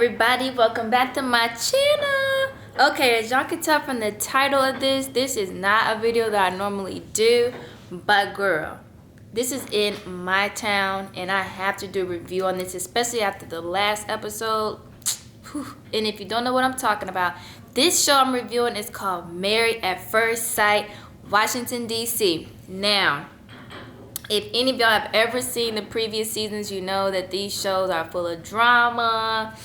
everybody, welcome back to my channel. Okay, as y'all can tell from the title of this is not a video that I normally do, but girl, this is in my town and I have to do a review on this, especially after the last episode. And if you don't know what I'm talking about, this show I'm reviewing is called Married at First Sight, Washington DC. Now, if any of y'all have ever seen the previous seasons, you know that these shows are full of drama,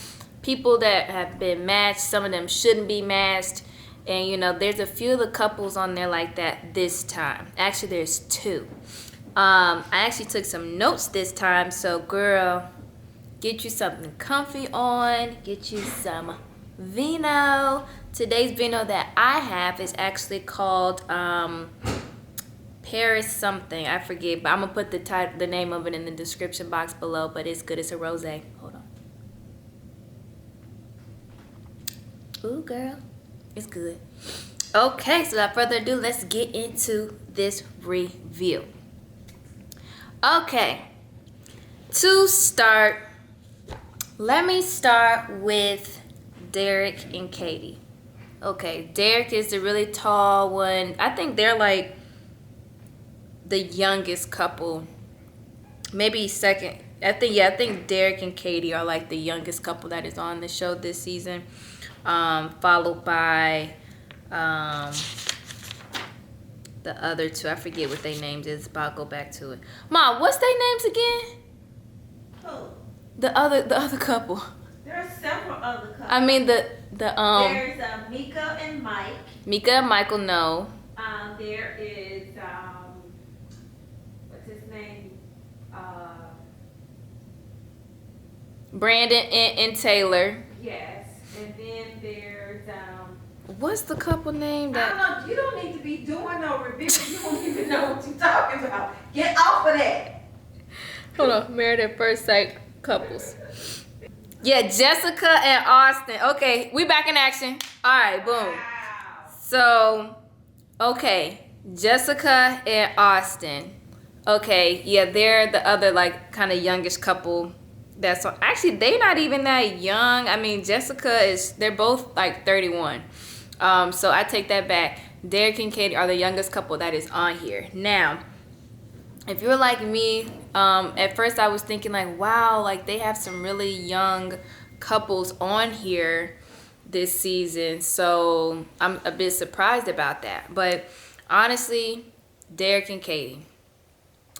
people that have been matched, some of them shouldn't be matched, and you know, there's a few of the couples on there like that this time. Actually, there's two. I actually took some notes this time, so girl, get you something comfy on, get you some vino. Today's vino that I have is actually called Paris something, I forget, but I'm gonna put the name of it in the description box below. But it's good. It's a rosé. Hold on. Ooh, girl, it's good. Okay, so without further ado, let's get into this review. Okay, to start, let me start with Derrick and Katy. Okay, Derrick is the really tall one. I think they're like the youngest couple, maybe second. I think Derrick and Katy are like the youngest couple that is on the show this season, followed by the other two. I forget what their names is, but I'll go back to it. Mom, what's their names again? Who? The other couple. There are several other couples. I mean There's Mica and Mike. Mica and Michael. No. There is what's his name? Brandon and Taylor. Yes, and then there's What's the couple name that? I don't know. You don't need to be doing no review. You don't even know what you're talking about. Get off of that. Hold on, Married at First Sight couples. Yeah, Jessica and Austin. Okay, we back in action. All right, boom. Wow. So, okay, Jessica and Austin. Okay, yeah, they're the other like kind of youngish couple. That's on. Actually, they're not even that young. I mean, they're both like 31. So I take that back. Derrick and Katy are the youngest couple that is on here. Now, if you're like me, at first I was thinking like, wow, like they have some really young couples on here this season. So I'm a bit surprised about that. But honestly, Derrick and Katy.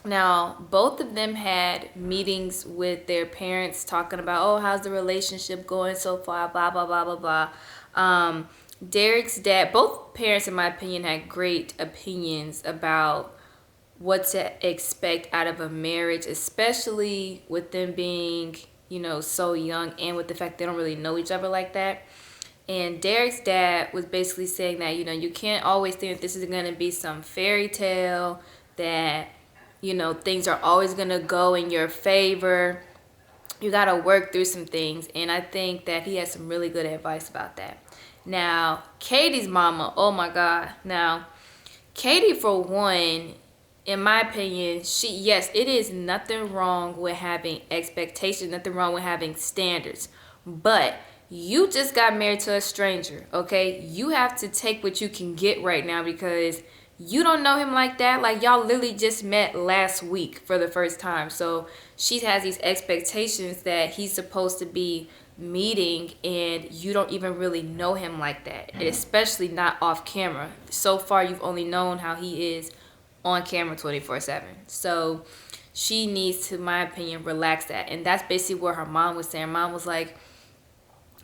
Now, both of them had meetings with their parents talking about, oh, how's the relationship going so far, blah, blah, blah, blah, blah. Derrick's dad, both parents, in my opinion, had great opinions about what to expect out of a marriage, especially with them being, you know, so young and with the fact they don't really know each other like that. And Derrick's dad was basically saying that, you know, you can't always think that this is going to be some fairy tale, that, you know, things are always going to go in your favor. You got to work through some things. And I think that he has some really good advice about that. Now, Katy's mama, oh my God. Now, Katy, for one, in my opinion, yes, it is nothing wrong with having expectations, nothing wrong with having standards. But you just got married to a stranger, okay? You have to take what you can get right now because you don't know him like that. Like, y'all literally just met last week for the first time. So she has these expectations that he's supposed to be meeting, and you don't even really know him like that, and especially not off camera. So far, you've only known how he is on camera 24/7. So she needs to, in my opinion, relax that. And that's basically what her mom was saying. Her mom was like,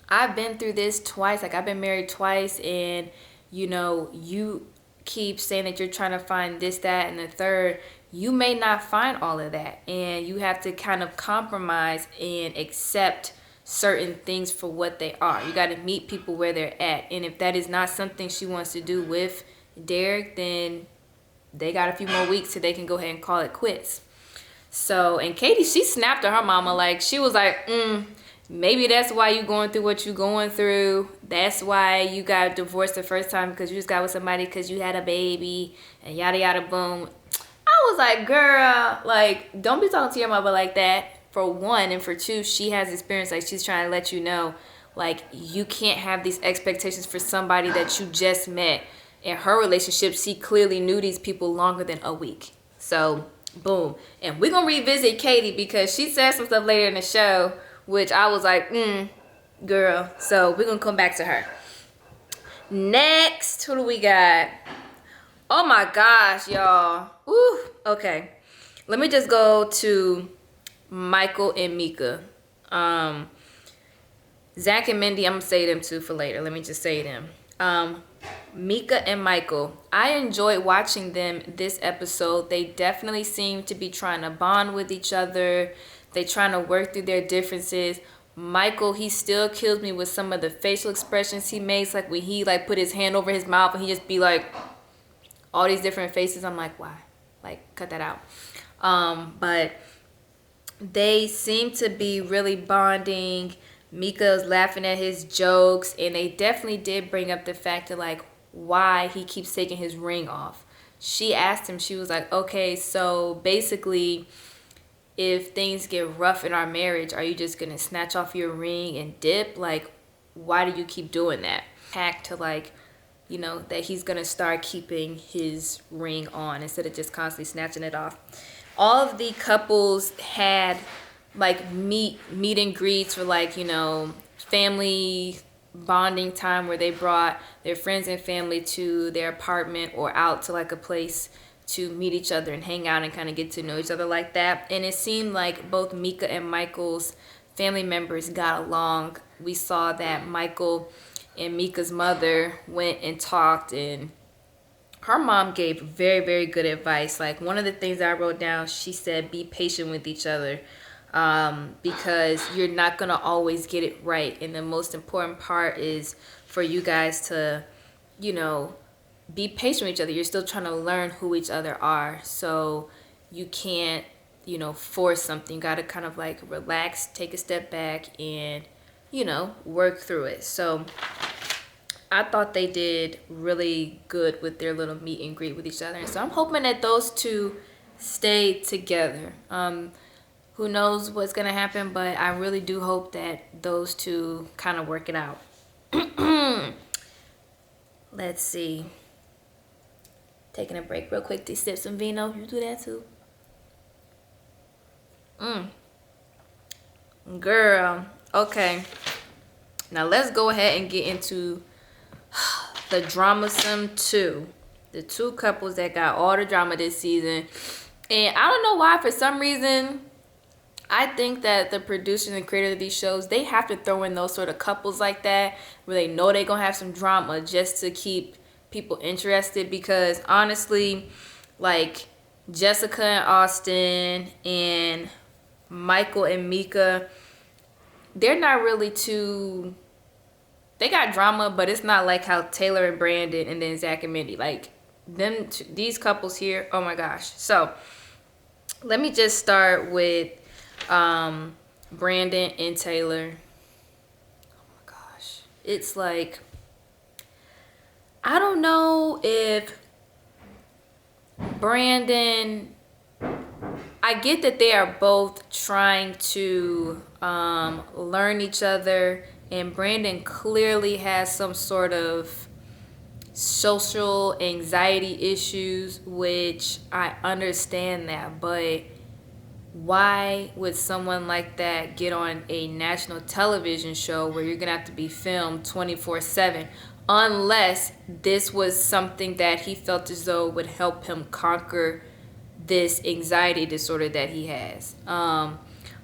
I've been through this twice. Like, I've been married twice, and you know, you keep saying that you're trying to find this, that, and the third. You may not find all of that, and you have to kind of compromise and accept certain things for what they are. You got to meet people where they're at. And if that is not something she wants to do with Derrick, then they got a few more weeks so they can go ahead and call it quits. So, and Katy, she snapped at her mama. Like, she was like, maybe that's why you going through what you going through. That's why you got divorced the first time, because you just got with somebody because you had a baby and yada, yada, boom. I was like, girl, like, don't be talking to your mother like that. for one, and for two, she has experience. Like, she's trying to let you know, like, you can't have these expectations for somebody that you just met. In her relationship, she clearly knew these people longer than a week. So, boom. And we're going to revisit Katy because she said some stuff later in the show, which I was like, girl. So, we're going to come back to her. Next, who do we got? Oh my gosh, y'all. Woo. Okay. Let me just go to Michael and Mica. Zach and Mindy, I'm going to say them too for later. Let me just say them. Mica and Michael. I enjoyed watching them this episode. They definitely seem to be trying to bond with each other. They're trying to work through their differences. Michael, he still kills me with some of the facial expressions he makes. Like when he like put his hand over his mouth and he just be like all these different faces. I'm like, why? Like, cut that out. But they seem to be really bonding. Mica's laughing at his jokes, and they definitely did bring up the fact of like why he keeps taking his ring off. She asked him, she was like, okay, so basically if things get rough in our marriage, are you just gonna snatch off your ring and dip? Like, why do you keep doing that? Hack to like, you know, that he's gonna start keeping his ring on instead of just constantly snatching it off. All of the couples had like meet and greets for like, you know, family bonding time where they brought their friends and family to their apartment or out to like a place to meet each other and hang out and kind of get to know each other like that. And it seemed like both Mica and Michael's family members got along. We saw that Michael and Mica's mother went and talked, and her mom gave very, very good advice. Like one of the things I wrote down, she said, be patient with each other. Because you're not going to always get it right. And the most important part is for you guys to, you know, be patient with each other. You're still trying to learn who each other are. So you can't, you know, force something. You got to kind of like relax, take a step back and, you know, work through it. So I thought they did really good with their little meet and greet with each other. And so I'm hoping that those two stay together. Who knows what's going to happen, but I really do hope that those two kind of work it out. Let's see. Taking a break real quick to sip some vino. You do that too? Girl. Okay. Now let's go ahead and get into the Dramasome 2. The two couples that got all the drama this season. And I don't know why, for some reason, I think that the producers and creators of these shows, they have to throw in those sort of couples like that where they know they're going to have some drama just to keep people interested. Because honestly, like Jessica and Austin and Michael and Mica, they're not really too... They got drama, but it's not like how Taylor and Brandon and then Zach and Mindy. Like, these couples here, oh my gosh. So, let me just start with Brandon and Taylor. Oh my gosh. It's like, I don't know if Brandon, I get that they are both trying to learn each other, and Brandon clearly has some sort of social anxiety issues, which I understand that, but why would someone like that get on a national television show where you're gonna have to be filmed 24/7, unless this was something that he felt as though would help him conquer this anxiety disorder that he has.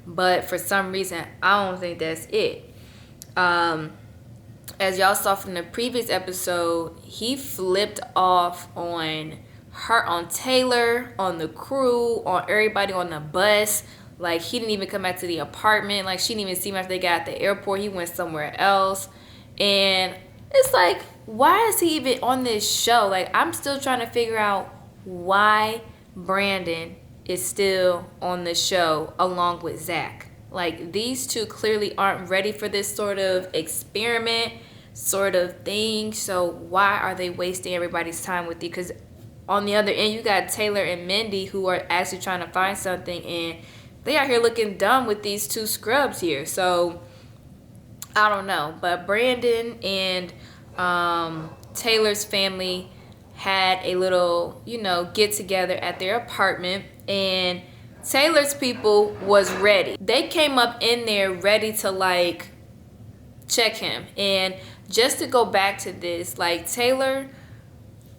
But for some reason, I don't think that's it. As y'all saw from the previous episode, he flipped off on her, on Taylor, on the crew, on everybody on the bus. Like, he didn't even come back to the apartment. Like, she didn't even see him after they got at the airport. He went somewhere else. And it's like, why is he even on this show? Like, I'm still trying to figure out why Brandon is still on the show along with Zach. Like, these two clearly aren't ready for this sort of experiment sort of thing. So why are they wasting everybody's time with you? Because on the other end, you got Taylor and Mindy who are actually trying to find something, and they out here looking dumb with these two scrubs here. So I don't know, but Brandon and Taylor's family had a little, you know, get together at their apartment, and Taylor's people was ready. They came up in there ready to like check him. And just to go back to this, like Taylor,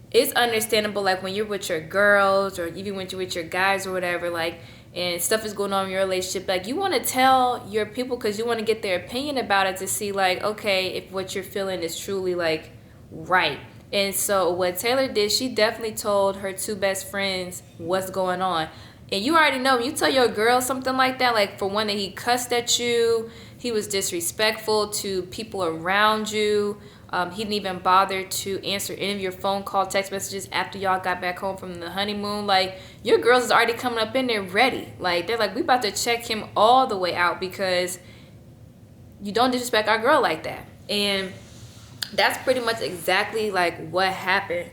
it's understandable, like when you're with your girls or even when you're with your guys or whatever, like, and stuff is going on in your relationship, like you want to tell your people because you want to get their opinion about it to see like, okay, if what you're feeling is truly like right. And so what Taylor did, she definitely told her two best friends what's going on. And you already know, when you tell your girl something like that, like for one, that he cussed at you, he was disrespectful to people around you. He didn't even bother to answer any of your phone call, text messages after y'all got back home from the honeymoon. Like, your girls is already coming up in there ready. Like, they're like, we about to check him all the way out because you don't disrespect our girl like that. And that's pretty much exactly like what happened.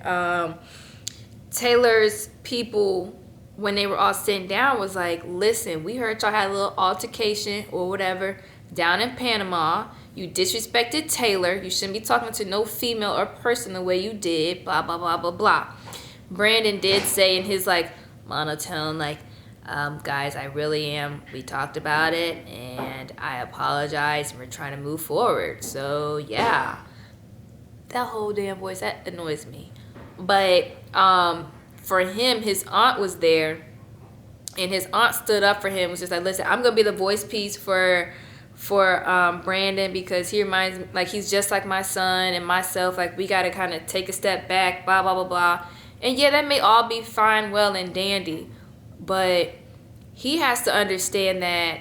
Taylor's people, when they were all sitting down, was like, listen, we heard y'all had a little altercation or whatever down in Panama. You disrespected Taylor. You shouldn't be talking to no female or person the way you did, blah, blah, blah, blah, blah. Brandon did say in his, like, monotone, like, guys, I really am. We talked about it, and I apologize, and we're trying to move forward. So, yeah. That whole damn voice, that annoys me. But for him, his aunt was there, and his aunt stood up for him. Was just like, listen, I'm going to be the voice piece for Brandon, because he reminds me, like, he's just like my son and myself. Like, we got to kind of take a step back, blah, blah, blah, blah. And yeah, that may all be fine, well, and dandy, but he has to understand that,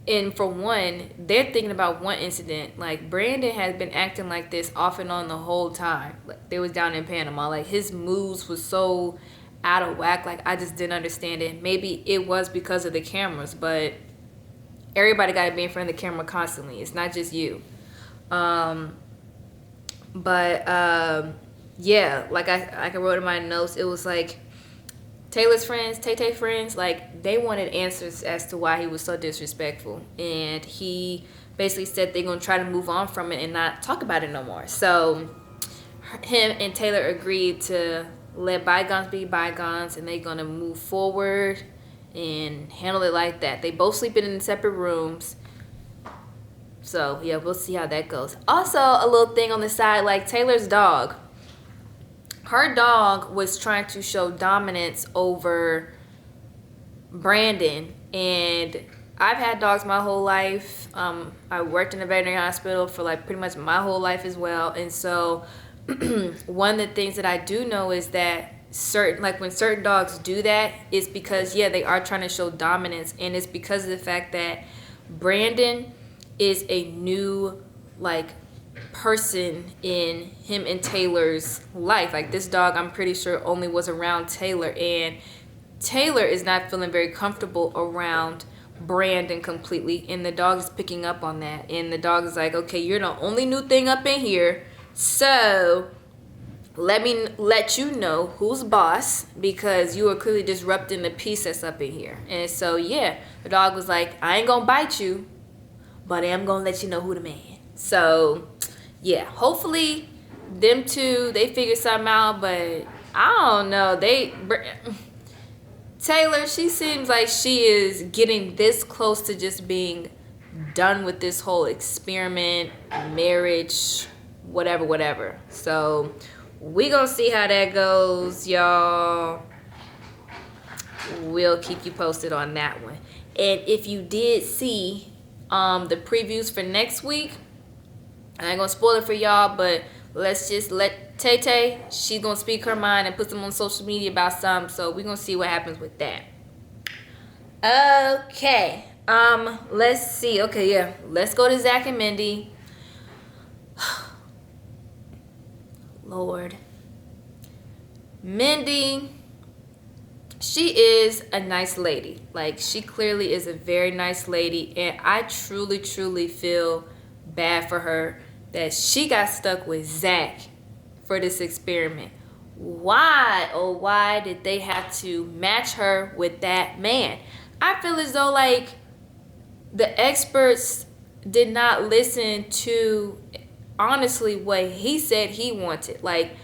and for one, they're thinking about one incident. Like, Brandon has been acting like this off and on the whole time. Like, they was down in Panama. Like, his moves was so out of whack. Like, I just didn't understand it. Maybe it was because of the cameras, but everybody got to be in front of the camera constantly. It's not just you. Yeah, like I wrote in my notes, it was like Taylor's friends, Tay-Tay friends, like they wanted answers as to why he was so disrespectful. And he basically said they're going to try to move on from it and not talk about it no more. So him and Taylor agreed to let bygones be bygones, and they're going to move forward and handle it like that. They both sleeping in separate rooms. So, yeah, we'll see how that goes. Also, a little thing on the side, like Taylor's dog. Her dog was trying to show dominance over Brandon. And I've had dogs my whole life. I worked in a veterinary hospital for like pretty much my whole life as well. And so one of the things that I do know is that when certain dogs do that, it's because, yeah, they are trying to show dominance, and it's because of the fact that Brandon is a new like person in him and Taylor's life. Like, this dog, I'm pretty sure, only was around Taylor, and Taylor is not feeling very comfortable around Brandon completely, and the dog is picking up on that. And the dog is like, okay, you're the only new thing up in here, so let me let you know who's boss, because you are clearly disrupting the peace that's up in here. And so, yeah, the dog was like, I ain't gonna bite you, but I am gonna let you know who the man. So, yeah, hopefully them two, they figure something out, but I don't know. Taylor, she seems like she is getting this close to just being done with this whole experiment, marriage, whatever. So we gonna see how that goes, y'all. We'll keep you posted on that one. And if you did see the previews for next week, I ain't gonna spoil it for y'all, but let's just let Tay-Tay, she's gonna speak her mind and put them on social media about something, so we're gonna see what happens with that. Okay, let's see. Okay, yeah, let's go to Zach and Mindy. Lord. Mindy, she is a nice lady. Like, she clearly is a very nice lady, and I truly feel bad for her that she got stuck with Zach for this experiment. Why, oh why did they have to match her with that man? I feel as though like the experts did not listen to honestly what he said he wanted. Like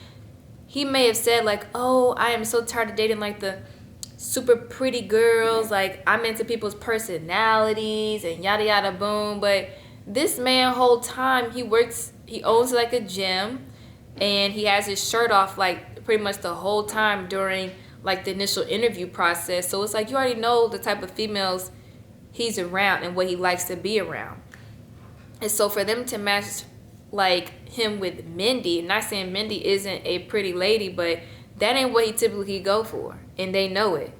he may have said like, oh, I am so tired of dating like the super pretty girls, like I'm into people's personalities and yada yada boom. But this man whole time he owns like a gym, and he has his shirt off like pretty much the whole time during like the initial interview process. So it's like you already know the type of females he's around and what he likes to be around. And so for them to match like him with Mindy, not saying Mindy isn't a pretty lady, but that ain't what he typically go for, and they know it.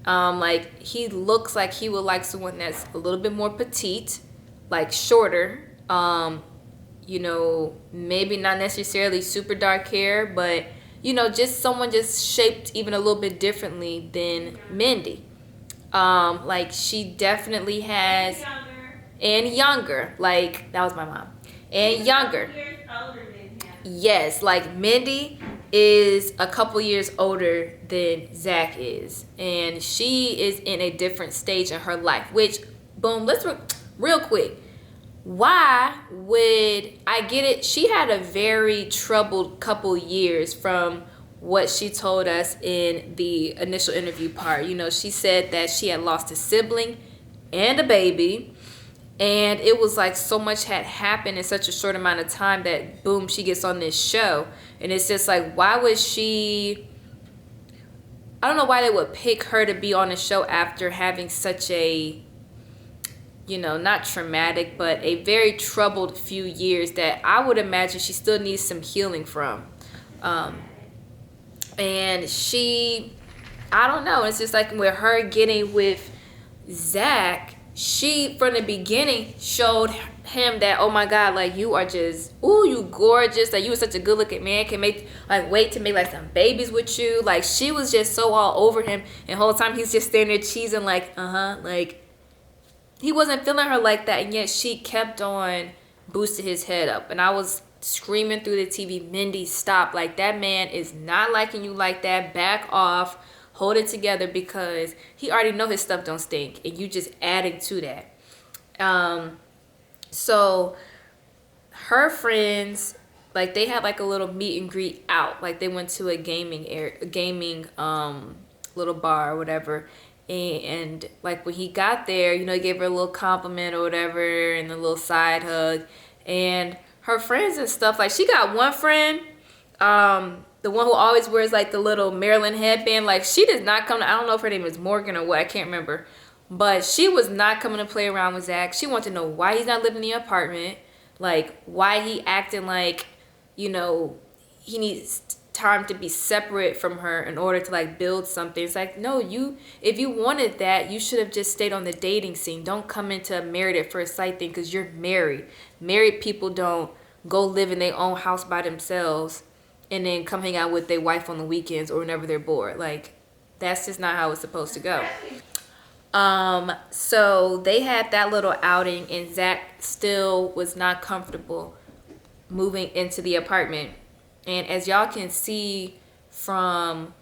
Like he looks like he would like someone that's a little bit more petite, like shorter. You know, maybe not necessarily super dark hair, but you know, just someone just shaped even a little bit differently than Mindy. Like she definitely has, and younger. Like that was my mom, and younger. Yes, like Mindy is a couple years older than Zach is, and she is in a different stage in her life. Which, boom, let's real quick. Why would I get it? She had a very troubled couple years from what she told us in the initial interview part. You know, she said that she had lost a sibling and a baby, and it was like so much had happened in such a short amount of time that boom, she gets on this show. And it's just like, why would she, I don't know why they would pick her to be on a show after having such a, you know, not traumatic, but a very troubled few years that I would imagine she still needs some healing from. And she, I don't know, it's just like with her getting with Zach, she from the beginning showed him that, oh my God, like you are just, ooh, you gorgeous, like you are such a good looking man, can make like wait to make like some babies with you. Like she was just so all over him, and the whole time he's just standing there cheesing like like he wasn't feeling her like that, and yet she kept on boosting his head up. And I was screaming through the TV, Mindy, stop, like that man is not liking you like that, back off, hold it together, because he already know his stuff don't stink and you just adding to that. So her friends, like they had like a little meet and greet out, like they went to a gaming little bar or whatever, and like when he got there, you know, he gave her a little compliment or whatever and a little side hug. And her friends and stuff, like she got one friend, the one who always wears like the little Maryland headband, like she does not come to, I don't know if her name is Morgan or what, I can't remember, but she was not coming to play around with Zach. She wanted to know why he's not living in the apartment, like why he acting like, you know, he needs time to be separate from her in order to like build something. It's like, no, if you wanted that, you should have just stayed on the dating scene. Don't come into a married at first sight thing, because you're married. Married people don't go live in their own house by themselves and then come hang out with their wife on the weekends or whenever they're bored. Like that's just not how it's supposed to go. So they had that little outing, and Zach still was not comfortable moving into the apartment. And as y'all can see from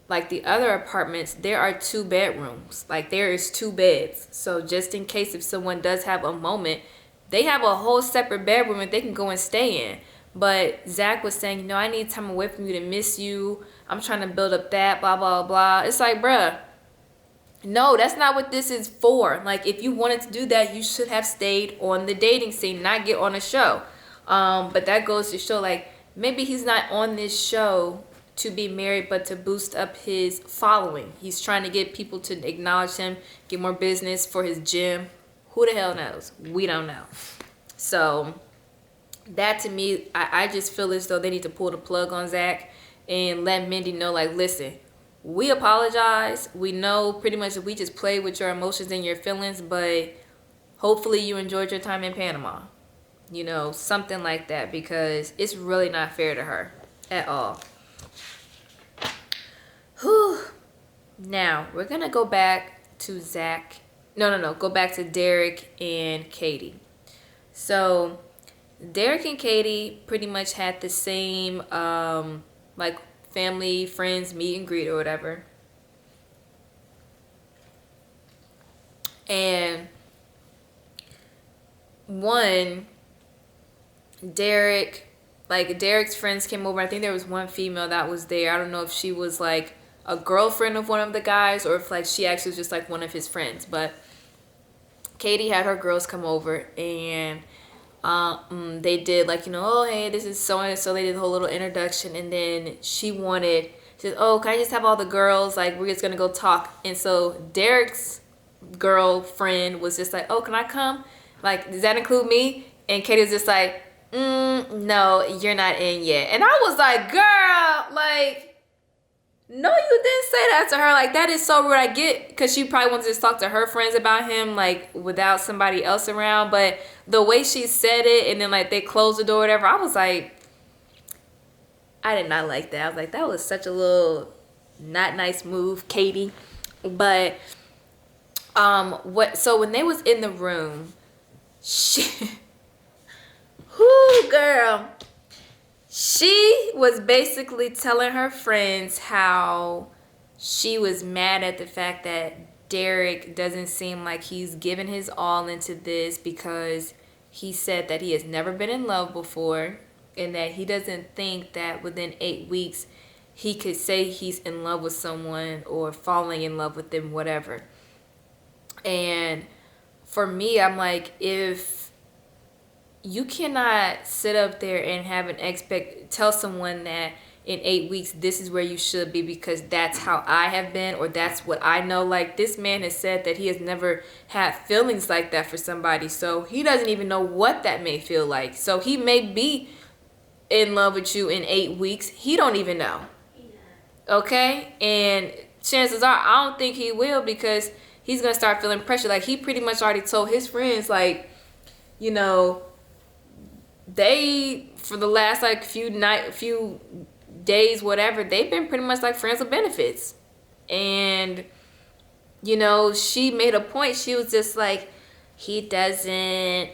like the other apartments, there are 2 bedrooms. Like there is 2 beds. So just in case if someone does have a moment, they have a whole separate bedroom that they can go and stay in. But Zach was saying, you know, I need time away from you to miss you. I'm trying to build up that, blah, blah, blah. It's like, bruh, no, that's not what this is for. Like if you wanted to do that, you should have stayed on the dating scene, not get on a show. But that goes to show like, maybe he's not on this show to be married, but to boost up his following. He's trying to get people to acknowledge him, get more business for his gym. Who the hell knows? We don't know. So that to me, I just feel as though they need to pull the plug on Zach and let Mindy know, like, listen, we apologize. We know pretty much that we just played with your emotions and your feelings, but hopefully you enjoyed your time in Panama. You know, something like that, because it's really not fair to her at all. Whew. Now, we're going to go back to Zach. No. Go back to Derrick and Katy. So, Derrick and Katy pretty much had the same, like, family, friends, meet and greet or whatever. And one, Derrick's friends came over. I think there was one female that was there. I don't know if she was like a girlfriend of one of the guys or if like she actually was just like one of his friends. But Katy had her girls come over, and they did like, oh, hey, this is so and so. They did the whole little introduction, and then she said, oh, can I just have all the girls? Like, we're just gonna go talk. And so Derrick's girlfriend was just like, oh, can I come? Like, does that include me? And Katy was just like, no, you're not in yet. And I was like, girl, like, no, you didn't say that to her. Like, that is so rude. I get, because she probably wanted to talk to her friends about him, like, without somebody else around. But the way she said it, and then, like, they closed the door or whatever, I was like, I did not like that. I was like, that was such a little not nice move, Katy. But, so when they was in the room, whoo, girl. She was basically telling her friends how she was mad at the fact that Derrick doesn't seem like he's given his all into this, because he said that he has never been in love before, and that he doesn't think that within 8 weeks he could say he's in love with someone or falling in love with them, whatever. And for me, I'm like, if you cannot sit up there and have tell someone that in 8 weeks this is where you should be because that's how I have been or that's what I know. Like, this man has said that he has never had feelings like that for somebody, so he doesn't even know what that may feel like. So he may be in love with you in 8 weeks. He don't even know. Okay? And chances are I don't think he will, because he's gonna start feeling pressure. Like, he pretty much already told his friends, like, they, for the last like few days, whatever, they've been pretty much like friends with benefits. And she made a point. She was just like, he doesn't,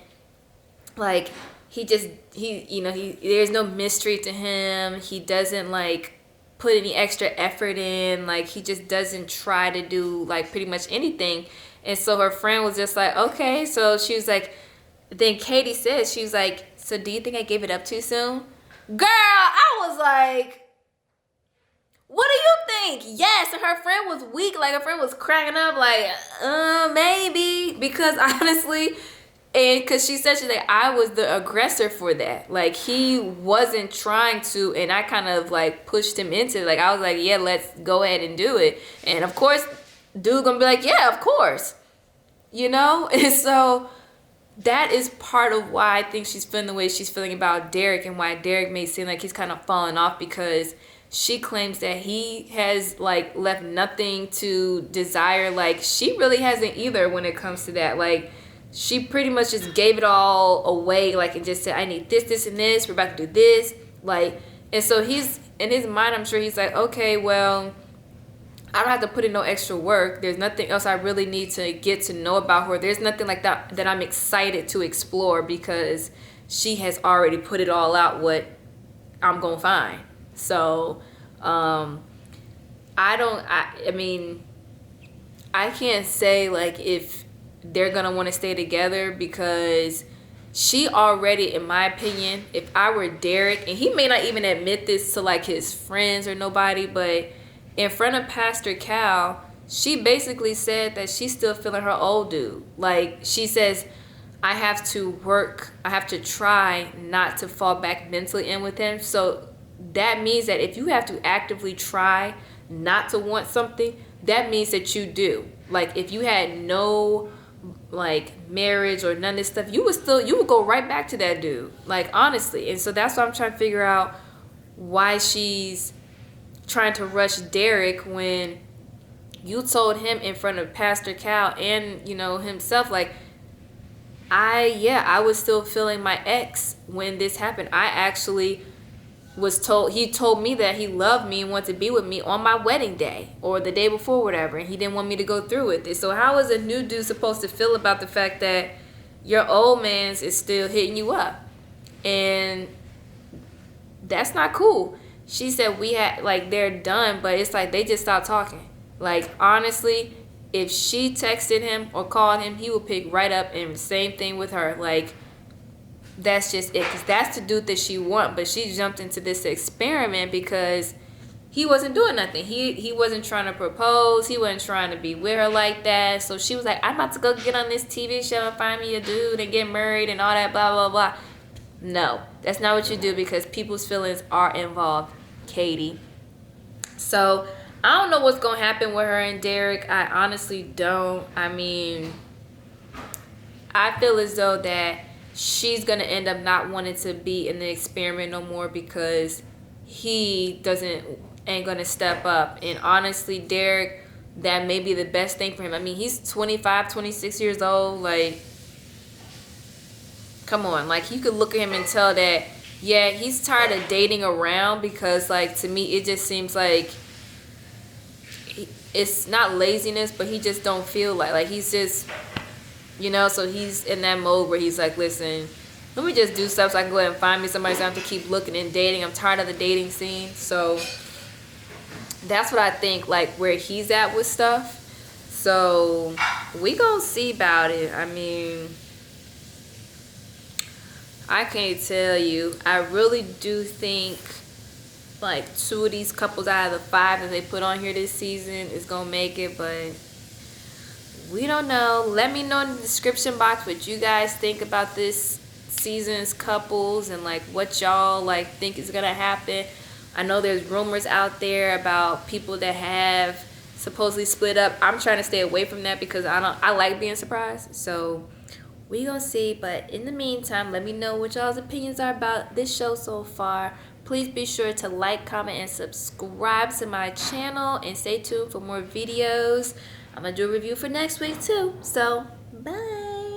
like, there's no mystery to him. He doesn't like put any extra effort in. Like, he just doesn't try to do like pretty much anything. And so her friend was just like, okay. So she was like, then Katy said, she was like, so do you think I gave it up too soon? Girl, I was like, what do you think? Yes. And her friend was weak. Like, her friend was cracking up like, maybe. Because honestly, and because she's like, I was the aggressor for that. Like, he wasn't trying to, and I kind of like pushed him into it. Like, I was like, yeah, let's go ahead and do it. And of course, dude gonna be like, yeah, of course. And so that is part of why I think she's feeling the way she's feeling about Derrick, and why Derrick may seem like he's kind of falling off, because she claims that he has like left nothing to desire. Like, she really hasn't either when it comes to that. Like, she pretty much just gave it all away, like, and just said, I need this, this, and this. We're about to do this. Like, and so he's, in his mind, I'm sure he's like, okay, well, I don't have to put in no extra work. There's nothing else I really need to get to know about her. There's nothing like that I'm excited to explore, because she has already put it all out what I'm going to find. So, I mean, I can't say like if they're going to want to stay together, because she already, in my opinion, if I were Derrick, and he may not even admit this to like his friends or nobody, but in front of Pastor Cal, she basically said that she's still feeling her old dude. Like, she says, I have to try not to fall back mentally in with him. So that means that if you have to actively try not to want something, that means that you do. Like, if you had no like marriage or none of this stuff, you would go right back to that dude. Like, honestly. And so that's why I'm trying to figure out why she's trying to rush Derrick, when you told him in front of Pastor Cal and himself, like, I was still feeling my ex when this happened. I actually he told me that he loved me and wanted to be with me on my wedding day or the day before, whatever, and he didn't want me to go through with it. So how is a new dude supposed to feel about the fact that your old man's is still hitting you up? And that's not cool. She said they're done, but it's like they just stopped talking. Like, honestly, if she texted him or called him, he would pick right up, and same thing with her. Like, that's just it, because that's the dude that she want. But she jumped into this experiment because he wasn't doing nothing. He wasn't trying to propose. He wasn't trying to be with her like that. So she was like, I'm about to go get on this TV show and find me a dude and get married and all that, blah, blah, blah. No, that's not what you do, because people's feelings are involved, Katy. So I don't know what's going to happen with her and Derrick. I honestly don't. I mean, I feel as though that she's going to end up not wanting to be in the experiment no more, because he ain't going to step up. And honestly, Derrick, that may be the best thing for him. I mean, he's 25, 26 years old. Like, come on. Like, you could look at him and tell that, yeah, he's tired of dating around, because, like, to me, it just seems like it's not laziness, but he just don't feel like he's just, you know, so he's in that mode where he's like, listen, let me just do stuff so I can go ahead and find me somebody, so I don't have to keep looking and dating. I'm tired of the dating scene. So that's what I think, like, where he's at with stuff. So we gonna see about it. I mean, I can't tell you. I really do think, like, 2 of these couples out of the 5 that they put on here this season is gonna make it, but we don't know. Let me know in the description box what you guys think about this season's couples, and like what y'all like think is gonna happen. I know there's rumors out there about people that have supposedly split up. I'm trying to stay away from that, because I like being surprised. So we gonna see. But in the meantime, let me know what y'all's opinions are about this show so far. Please be sure to like, comment, and subscribe to my channel, and stay tuned for more videos. I'm gonna do a review for next week too. So bye.